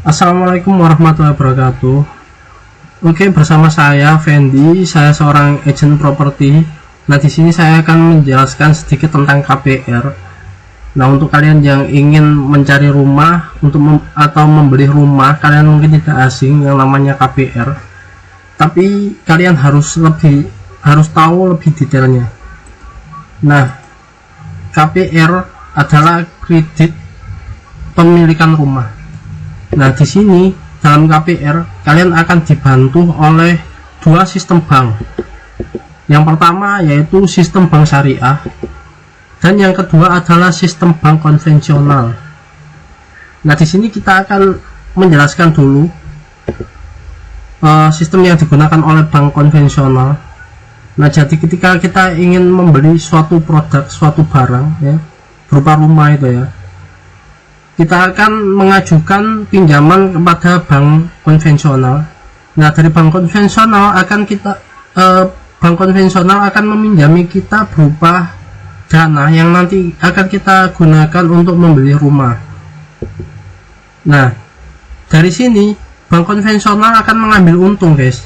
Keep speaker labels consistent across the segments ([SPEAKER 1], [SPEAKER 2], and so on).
[SPEAKER 1] Assalamualaikum warahmatullahi wabarakatuh. Oke, bersama saya Fendi, saya seorang agent properti. Nah, di sini saya akan menjelaskan sedikit tentang KPR. Nah, untuk kalian yang ingin mencari rumah atau membeli rumah, kalian mungkin tidak asing yang namanya KPR. Tapi kalian harus tahu lebih detailnya. Nah, KPR adalah kredit pemilikan rumah. Nah, di sini dalam KPR kalian akan dibantu oleh dua sistem bank. Yang pertama yaitu sistem bank syariah, dan yang kedua adalah sistem bank konvensional. Nah, di sini kita akan menjelaskan dulu sistem yang digunakan oleh bank konvensional. Nah, jadi ketika kita ingin membeli suatu produk, suatu barang ya, berupa rumah itu ya, kita akan mengajukan pinjaman kepada bank konvensional. Nah, dari bank konvensional akan meminjami kita berupa dana yang nanti akan kita gunakan untuk membeli rumah. Nah, dari sini bank konvensional akan mengambil untung, guys.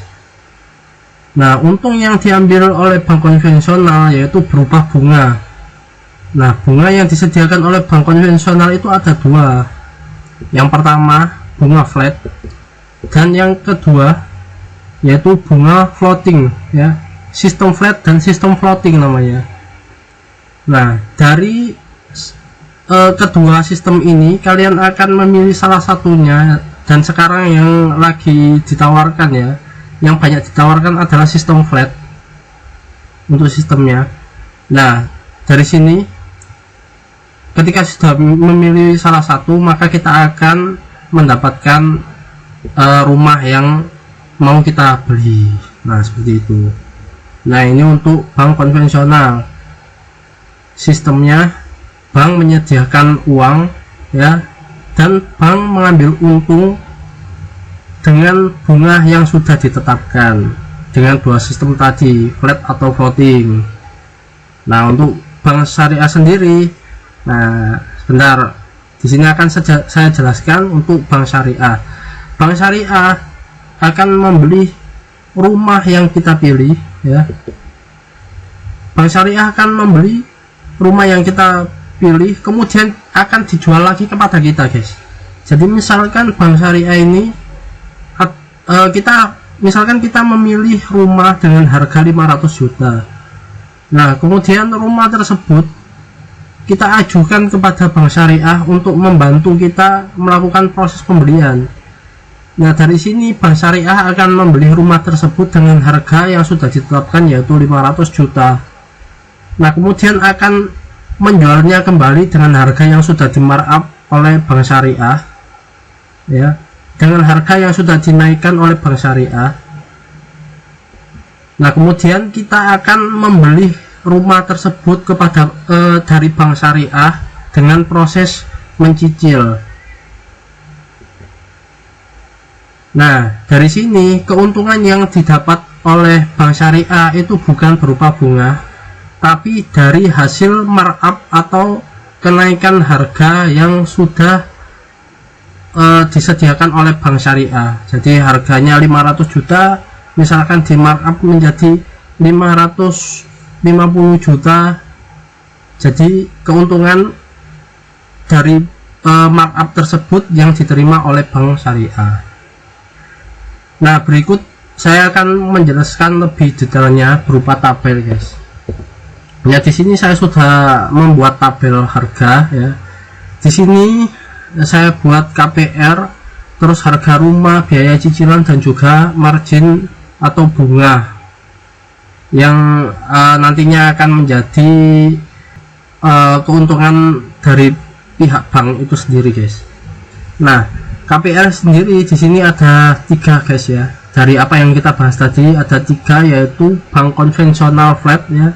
[SPEAKER 1] Nah, untung yang diambil oleh bank konvensional yaitu berupa bunga. Nah, bunga yang disediakan oleh bank konvensional itu ada dua. Yang pertama bunga flat, dan yang kedua yaitu bunga floating ya, sistem flat dan sistem floating namanya. Nah, dari kedua sistem ini kalian akan memilih salah satunya, dan sekarang yang lagi ditawarkan ya, yang banyak ditawarkan adalah sistem flat untuk sistemnya. Nah, dari sini ketika sudah memilih salah satu, maka kita akan mendapatkan rumah yang mau kita beli. Nah, seperti itu. Nah, ini untuk bank konvensional. Sistemnya bank menyediakan uang ya, dan bank mengambil untung dengan bunga yang sudah ditetapkan dengan dua sistem tadi, flat atau floating. Nah, untuk bank syariah sendiri, nah sebentar, di sini akan saya jelaskan untuk bank syariah. Bank syariah akan membeli rumah yang kita pilih ya. Bank syariah akan membeli rumah yang kita pilih, kemudian akan dijual lagi kepada kita, guys. Jadi misalkan bank syariah ini kita memilih rumah dengan harga 500 juta. Nah, kemudian rumah tersebut kita ajukan kepada bank syariah untuk membantu kita melakukan proses pembelian. Nah, dari sini bank syariah akan membeli rumah tersebut dengan harga yang sudah ditetapkan yaitu 500 juta. Nah, kemudian akan menjualnya kembali dengan harga yang sudah di markup oleh bank syariah ya, dengan harga yang sudah dinaikkan oleh bank syariah. Nah, kemudian kita akan membeli rumah tersebut dari bank syariah dengan proses mencicil. Nah, dari sini keuntungan yang didapat oleh bank syariah itu bukan berupa bunga, tapi dari hasil markup atau kenaikan harga yang sudah disediakan oleh bank syariah. Jadi harganya 500 juta, misalkan di markup menjadi 550 juta. Jadi keuntungan dari markup tersebut yang diterima oleh bank syariah. Nah, berikut saya akan menjelaskan lebih detailnya berupa tabel, guys. Ya, di sini saya sudah membuat tabel harga ya. Di sini saya buat KPR, terus harga rumah, biaya cicilan, dan juga margin atau bunga yang nantinya akan menjadi keuntungan dari pihak bank itu sendiri, guys. Nah, KPR sendiri di sini ada 3, guys ya. Dari apa yang kita bahas tadi ada 3, yaitu bank konvensional flat ya.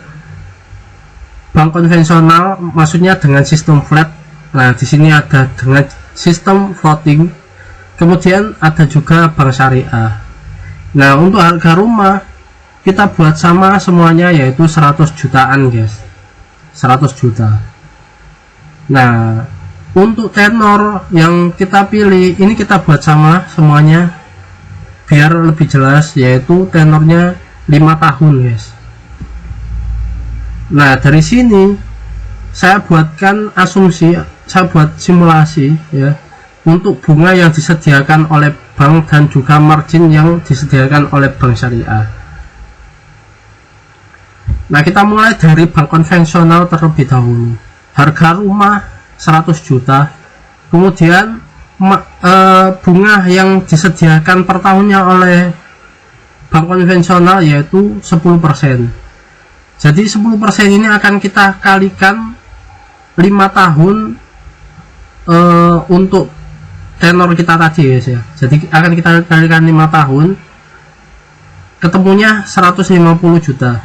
[SPEAKER 1] Bank konvensional maksudnya dengan sistem flat. Nah, di sini ada dengan sistem floating. Kemudian ada juga bank syariah. Nah, untuk harga rumah kita buat sama semuanya yaitu 100 jutaan, guys. 100 juta. Nah, Untuk tenor yang kita pilih ini kita buat sama semuanya biar lebih jelas, yaitu tenornya 5 tahun guys. Nah dari sini saya buatkan asumsi, saya buat simulasi ya, untuk bunga yang disediakan oleh bank dan juga margin yang disediakan oleh bank syariah. Nah kita mulai dari bank konvensional terlebih dahulu. Harga rumah 100 juta, kemudian bunga yang disediakan per tahunnya oleh bank konvensional yaitu 10%. Jadi 10% ini akan kita kalikan 5 tahun untuk tenor kita tadi guys ya. Jadi akan kita kalikan 5 tahun, ketemunya 150 juta.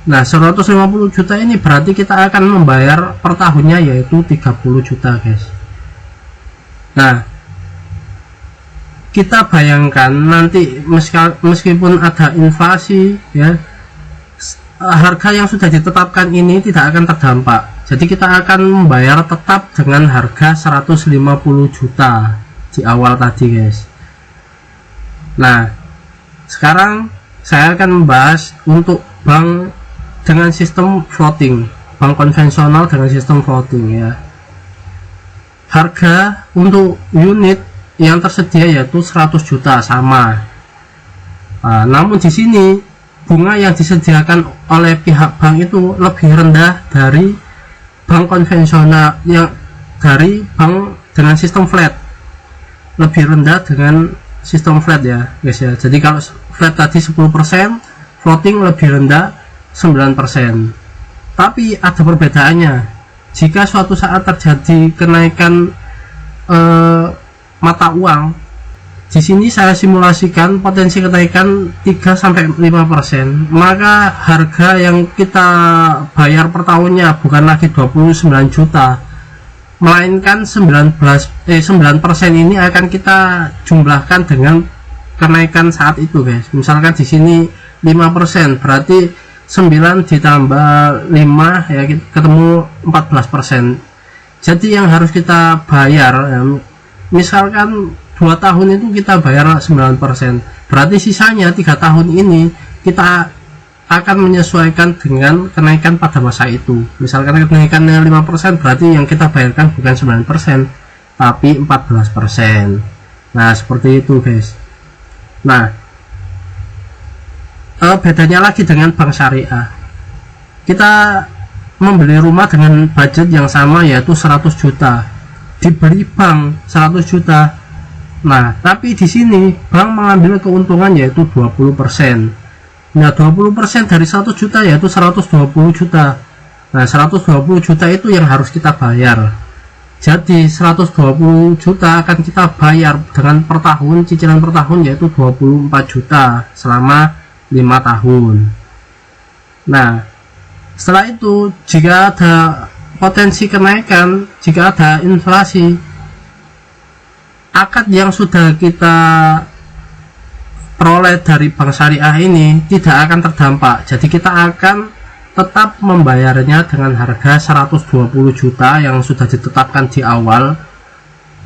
[SPEAKER 1] Nah 150 juta ini berarti kita akan membayar per tahunnya yaitu 30 juta guys. Nah kita bayangkan nanti meskipun ada inflasi ya, harga yang sudah ditetapkan ini tidak akan terdampak. Jadi kita akan membayar tetap dengan harga 150 juta di awal tadi guys. Nah sekarang saya akan membahas untuk bank dengan sistem floating, bank konvensional dengan sistem floating ya. Harga untuk unit yang tersedia yaitu 100 juta sama. Namun di sini bunga yang disediakan oleh pihak bank itu lebih rendah dari bank konvensional, yang dari bank dengan sistem flat, lebih rendah dengan sistem flat ya guys ya. Jadi kalau flat tadi 10%, floating lebih rendah 9%. Tapi ada perbedaannya. Jika suatu saat terjadi kenaikan mata uang, di sini saya simulasikan potensi kenaikan 3-5%, maka harga yang kita bayar per tahunnya bukan lagi 29 juta, melainkan 9% ini akan kita jumlahkan dengan kenaikan saat itu guys. Misalkan di sini 5%, berarti 9 ditambah 5 ya ketemu 14%. Jadi yang harus kita bayar ya, misalkan 2 tahun itu kita bayar 9%, berarti sisanya 3 tahun ini kita akan menyesuaikan dengan kenaikan pada masa itu. Misalkan kenaikannya 5%, berarti yang kita bayarkan bukan 9% tapi 14%. Nah seperti itu guys. Nah bedanya lagi dengan bank syariah, kita membeli rumah dengan budget yang sama yaitu 100 juta, dibeli bank 100 juta. Nah tapi di sini bank mengambil keuntungan yaitu 20%. Nah 20% dari 100 juta yaitu 120 juta. Nah 120 juta itu yang harus kita bayar. Jadi 120 juta akan kita bayar dengan per tahun, cicilan per tahun yaitu 24 juta selama 5 tahun. Nah setelah itu jika ada potensi kenaikan, jika ada inflasi, akad yang sudah kita peroleh dari bank syariah ini tidak akan terdampak. Jadi kita akan tetap membayarnya dengan harga 120 juta yang sudah ditetapkan di awal,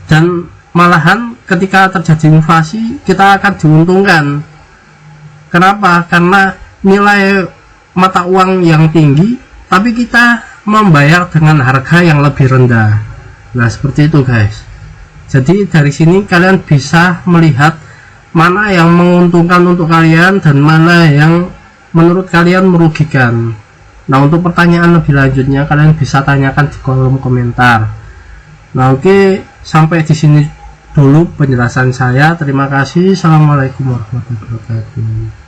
[SPEAKER 1] dan malahan ketika terjadi inflasi kita akan diuntungkan. Kenapa? Karena nilai mata uang yang tinggi tapi kita membayar dengan harga yang lebih rendah. Nah seperti itu guys. Jadi dari sini kalian bisa melihat mana yang menguntungkan untuk kalian dan mana yang menurut kalian merugikan. Nah untuk pertanyaan lebih lanjutnya kalian bisa tanyakan di kolom komentar. Nah oke, sampai di sini dulu penjelasan saya. Terima kasih. Assalamualaikum warahmatullahi wabarakatuh.